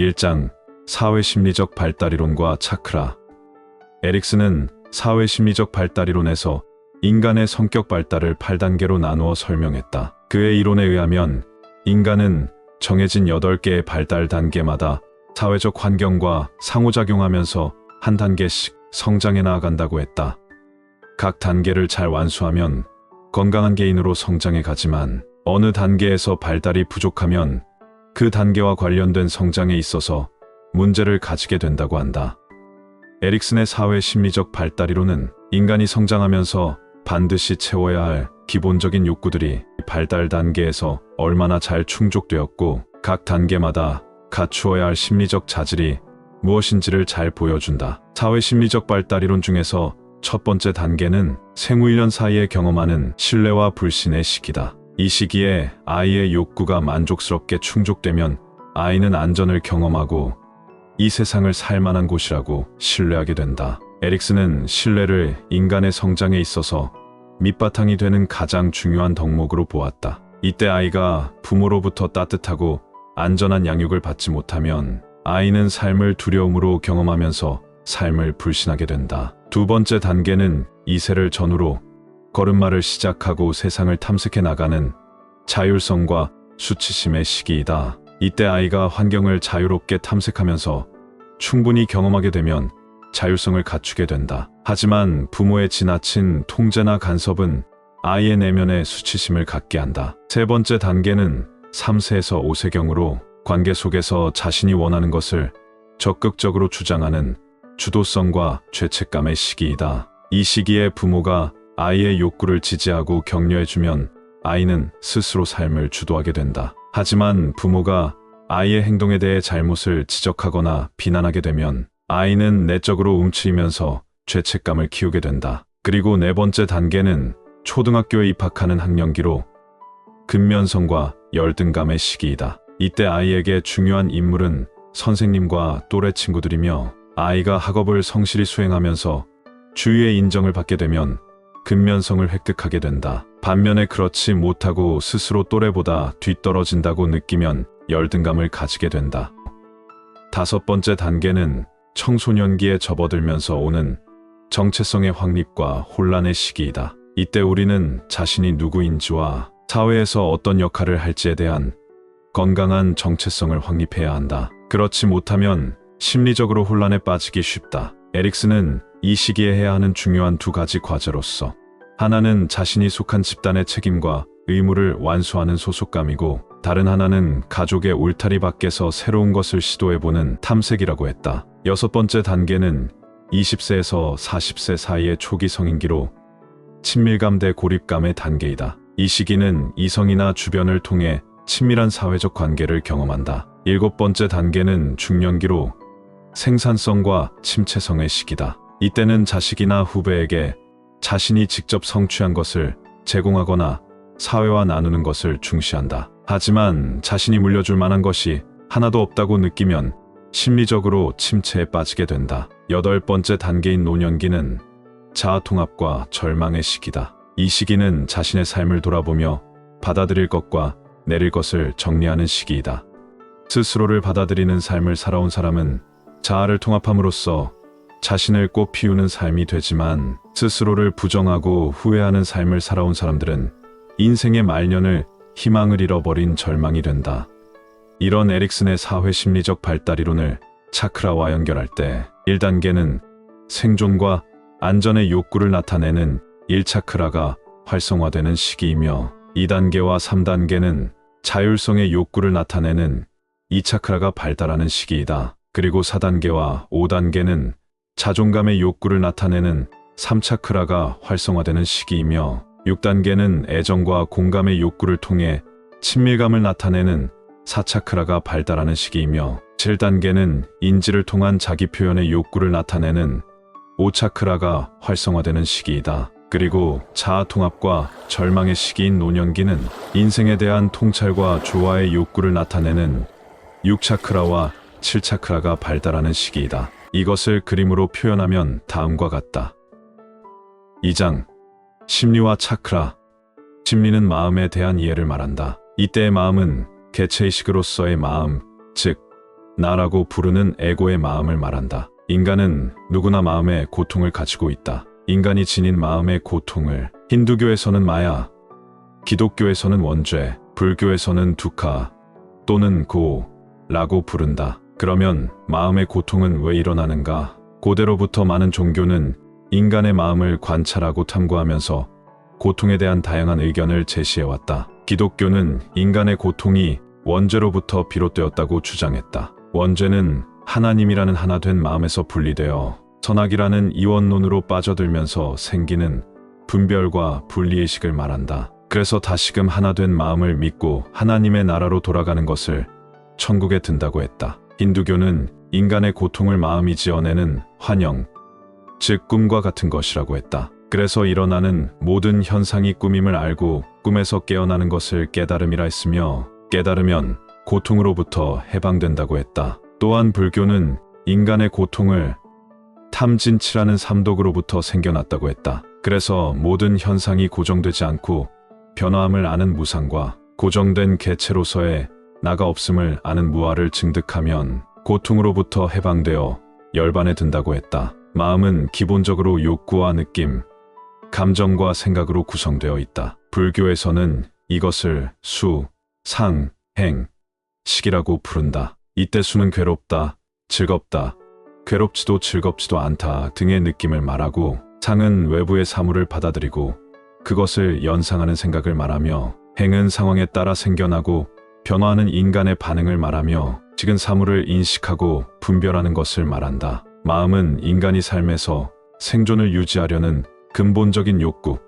1장 사회심리적 발달이론과 차크라. 에릭슨은 사회심리적 발달이론에서 인간의 성격 발달을 8단계로 나누어 설명했다. 그의 이론에 의하면 인간은 정해진 8개의 발달 단계마다 사회적 환경과 상호작용하면서 한 단계씩 성장해 나아간다고 했다. 각 단계를 잘 완수하면 건강한 개인으로 성장해 가지만 어느 단계에서 발달이 부족하면 그 단계와 관련된 성장에 있어서 문제를 가지게 된다고 한다. 에릭슨의 사회심리적 발달이론은 인간이 성장하면서 반드시 채워야 할 기본적인 욕구들이 발달 단계에서 얼마나 잘 충족되었고 각 단계마다 갖추어야 할 심리적 자질이 무엇인지를 잘 보여준다. 사회심리적 발달이론 중에서 첫 번째 단계는 생후 1년 사이에 경험하는 신뢰와 불신의 시기다. 이 시기에 아이의 욕구가 만족스럽게 충족되면 아이는 안전을 경험하고 이 세상을 살만한 곳이라고 신뢰하게 된다. 에릭슨은 신뢰를 인간의 성장에 있어서 밑바탕이 되는 가장 중요한 덕목으로 보았다. 이때 아이가 부모로부터 따뜻하고 안전한 양육을 받지 못하면 아이는 삶을 두려움으로 경험하면서 삶을 불신하게 된다. 두 번째 단계는 2세를 전후로 걸음마를 시작하고 세상을 탐색해 나가는 자율성과 수치심의 시기이다. 이때 아이가 환경을 자유롭게 탐색하면서 충분히 경험하게 되면 자율성을 갖추게 된다. 하지만 부모의 지나친 통제나 간섭은 아이의 내면에 수치심을 갖게 한다. 세 번째 단계는 3세에서 5세경으로 관계 속에서 자신이 원하는 것을 적극적으로 주장하는 주도성과 죄책감의 시기이다. 이 시기에 부모가 아이의 욕구를 지지하고 격려해주면 아이는 스스로 삶을 주도하게 된다. 하지만 부모가 아이의 행동에 대해 잘못을 지적하거나 비난하게 되면 아이는 내적으로 움츠리면서 죄책감을 키우게 된다. 그리고 네 번째 단계는 초등학교에 입학하는 학년기로 근면성과 열등감의 시기이다. 이때 아이에게 중요한 인물은 선생님과 또래 친구들이며 아이가 학업을 성실히 수행하면서 주위의 인정을 받게 되면 근면성을 획득하게 된다. 반면에 그렇지 못하고 스스로 또래보다 뒤떨어진다고 느끼면 열등감을 가지게 된다. 다섯 번째 단계는 청소년기에 접어들면서 오는 정체성의 확립과 혼란의 시기이다. 이때 우리는 자신이 누구인지와 사회에서 어떤 역할을 할지에 대한 건강한 정체성을 확립해야 한다. 그렇지 못하면 심리적으로 혼란에 빠지기 쉽다. 에릭슨은 이 시기에 해야 하는 중요한 두 가지 과제로서 하나는 자신이 속한 집단의 책임과 의무를 완수하는 소속감이고 다른 하나는 가족의 울타리 밖에서 새로운 것을 시도해보는 탐색이라고 했다. 여섯 번째 단계는 20세에서 40세 사이의 초기 성인기로 친밀감 대 고립감의 단계이다. 이 시기는 이성이나 주변을 통해 친밀한 사회적 관계를 경험한다. 일곱 번째 단계는 중년기로 생산성과 침체성의 시기다. 이때는 자식이나 후배에게 자신이 직접 성취한 것을 제공하거나 사회와 나누는 것을 중시한다. 하지만 자신이 물려줄 만한 것이 하나도 없다고 느끼면 심리적으로 침체에 빠지게 된다. 여덟 번째 단계인 노년기는 자아통합과 절망의 시기다. 이 시기는 자신의 삶을 돌아보며 받아들일 것과 내릴 것을 정리하는 시기이다. 스스로를 받아들이는 삶을 살아온 사람은 자아를 통합함으로써 자신을 꽃피우는 삶이 되지만 스스로를 부정하고 후회하는 삶을 살아온 사람들은 인생의 말년을 희망을 잃어버린 절망이 된다. 이런 에릭슨의 사회심리적 발달이론을 차크라와 연결할 때 1단계는 생존과 안전의 욕구를 나타내는 1차크라가 활성화되는 시기이며 2단계와 3단계는 자율성의 욕구를 나타내는 2차크라가 발달하는 시기이다. 그리고 4단계와 5단계는 자존감의 욕구를 나타내는 3차크라가 활성화되는 시기이며 6단계는 애정과 공감의 욕구를 통해 친밀감을 나타내는 4차크라가 발달하는 시기이며 7단계는 인지를 통한 자기 표현의 욕구를 나타내는 5차크라가 활성화되는 시기이다. 그리고 자아 통합과 절망의 시기인 노년기는 인생에 대한 통찰과 조화의 욕구를 나타내는 6차크라와 7차크라가 발달하는 시기이다. 이것을 그림으로 표현하면 다음과 같다. 2장 심리와 차크라. 심리는 마음에 대한 이해를 말한다. 이때의 마음은 개체의식으로서의 마음, 즉 나라고 부르는 에고의 마음을 말한다. 인간은 누구나 마음의 고통을 가지고 있다. 인간이 지닌 마음의 고통을 힌두교에서는 마야, 기독교에서는 원죄, 불교에서는 두카 또는 고라고 부른다. 그러면 마음의 고통은 왜 일어나는가? 고대로부터 많은 종교는 인간의 마음을 관찰하고 탐구하면서 고통에 대한 다양한 의견을 제시해왔다. 기독교는 인간의 고통이 원죄로부터 비롯되었다고 주장했다. 원죄는 하나님이라는 하나 된 마음에서 분리되어 선악이라는 이원론으로 빠져들면서 생기는 분별과 분리의식을 말한다. 그래서 다시금 하나 된 마음을 믿고 하나님의 나라로 돌아가는 것을 천국에 든다고 했다. 힌두교는 인간의 고통을 마음이 지어내는 환영, 즉 꿈과 같은 것이라고 했다. 그래서 일어나는 모든 현상이 꿈임을 알고 꿈에서 깨어나는 것을 깨달음이라 했으며 깨달으면 고통으로부터 해방된다고 했다. 또한 불교는 인간의 고통을 탐진치라는 삼독으로부터 생겨났다고 했다. 그래서 모든 현상이 고정되지 않고 변화함을 아는 무상과 고정된 개체로서의 나가 없음을 아는 무아를 증득하면 고통으로부터 해방되어 열반에 든다고 했다. 마음은 기본적으로 욕구와 느낌, 감정과 생각으로 구성되어 있다. 불교에서는 이것을 수, 상, 행, 식이라고 부른다. 이때 수는 괴롭다, 즐겁다, 괴롭지도 즐겁지도 않다 등의 느낌을 말하고 상은 외부의 사물을 받아들이고 그것을 연상하는 생각을 말하며 행은 상황에 따라 생겨나고 변화하는 인간의 반응을 말하며 식은 사물을 인식하고 분별하는 것을 말한다. 마음은 인간이 삶에서 생존을 유지하려는 근본적인 욕구,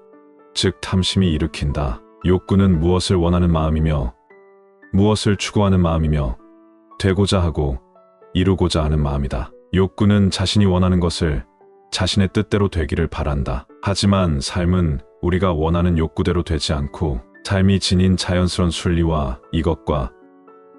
즉 탐심이 일으킨다. 욕구는 무엇을 원하는 마음이며 무엇을 추구하는 마음이며 되고자 하고 이루고자 하는 마음이다. 욕구는 자신이 원하는 것을 자신의 뜻대로 되기를 바란다. 하지만 삶은 우리가 원하는 욕구대로 되지 않고 삶이 지닌 자연스러운 순리와 이것과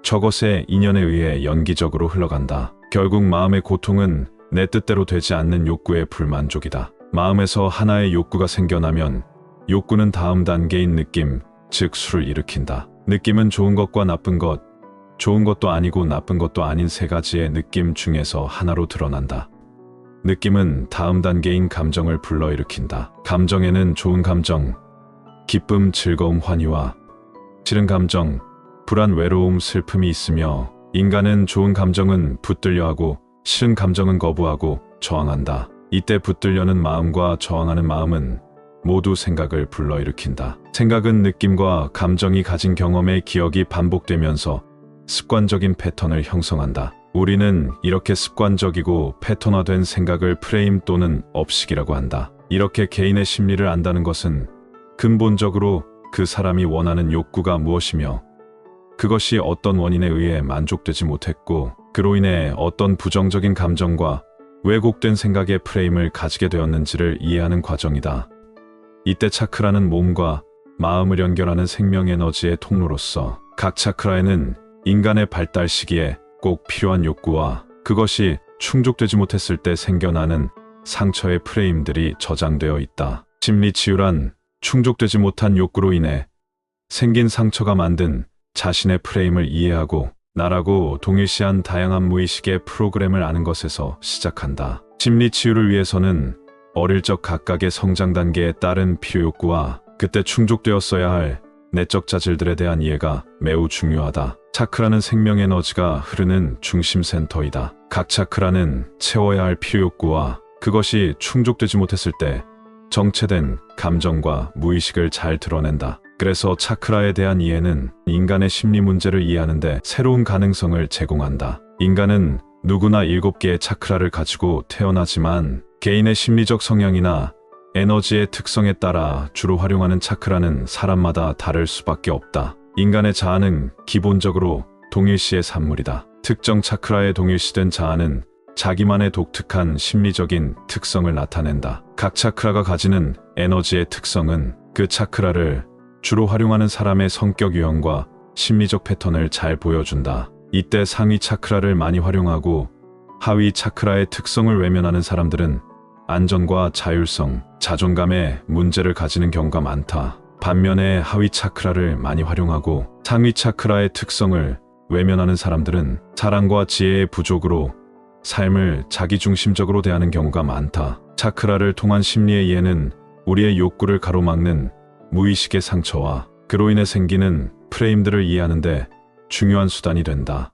저것의 인연에 의해 연기적으로 흘러간다. 결국 마음의 고통은 내 뜻대로 되지 않는 욕구의 불만족이다. 마음에서 하나의 욕구가 생겨나면 욕구는 다음 단계인 느낌, 즉 수를 일으킨다. 느낌은 좋은 것과 나쁜 것, 좋은 것도 아니고 나쁜 것도 아닌 세 가지의 느낌 중에서 하나로 드러난다. 느낌은 다음 단계인 감정을 불러일으킨다. 감정에는 좋은 감정, 기쁨, 즐거움, 환희와 싫은 감정, 불안, 외로움, 슬픔이 있으며 인간은 좋은 감정은 붙들려하고 싫은 감정은 거부하고 저항한다. 이때 붙들려는 마음과 저항하는 마음은 모두 생각을 불러일으킨다. 생각은 느낌과 감정이 가진 경험의 기억이 반복되면서 습관적인 패턴을 형성한다. 우리는 이렇게 습관적이고 패턴화된 생각을 프레임 또는 업식이라고 한다. 이렇게 개인의 심리를 안다는 것은 근본적으로 그 사람이 원하는 욕구가 무엇이며 그것이 어떤 원인에 의해 만족되지 못했고 그로 인해 어떤 부정적인 감정과 왜곡된 생각의 프레임을 가지게 되었는지를 이해하는 과정이다. 이때 차크라는 몸과 마음을 연결하는 생명 에너지의 통로로서 각 차크라에는 인간의 발달 시기에 꼭 필요한 욕구와 그것이 충족되지 못했을 때 생겨나는 상처의 프레임들이 저장되어 있다. 심리치유란 충족되지 못한 욕구로 인해 생긴 상처가 만든 자신의 프레임을 이해하고 나라고 동일시한 다양한 무의식의 프로그램을 아는 것에서 시작한다. 심리치유를 위해서는 어릴 적 각각의 성장 단계에 따른 필요욕구와 그때 충족되었어야 할 내적 자질들에 대한 이해가 매우 중요하다. 차크라는 생명 에너지가 흐르는 중심 센터이다. 각 차크라는 채워야 할 필요욕구와 그것이 충족되지 못했을 때 정체된 감정과 무의식을 잘 드러낸다. 그래서 차크라에 대한 이해는 인간의 심리 문제를 이해하는 데 새로운 가능성을 제공한다. 인간은 누구나 7개의 차크라를 가지고 태어나지만 개인의 심리적 성향이나 에너지의 특성에 따라 주로 활용하는 차크라는 사람마다 다를 수밖에 없다. 인간의 자아는 기본적으로 동일시의 산물이다. 특정 차크라에 동일시된 자아는 자기만의 독특한 심리적인 특성을 나타낸다. 각 차크라가 가지는 에너지의 특성은 그 차크라를 주로 활용하는 사람의 성격 유형과 심리적 패턴을 잘 보여준다. 이때 상위 차크라를 많이 활용하고 하위 차크라의 특성을 외면하는 사람들은 안전과 자율성, 자존감에 문제를 가지는 경우가 많다. 반면에 하위 차크라를 많이 활용하고 상위 차크라의 특성을 외면하는 사람들은 사랑과 지혜의 부족으로 삶을 자기중심적으로 대하는 경우가 많다. 차크라를 통한 심리의 이해는 우리의 욕구를 가로막는 무의식의 상처와 그로 인해 생기는 프레임들을 이해하는데 중요한 수단이 된다.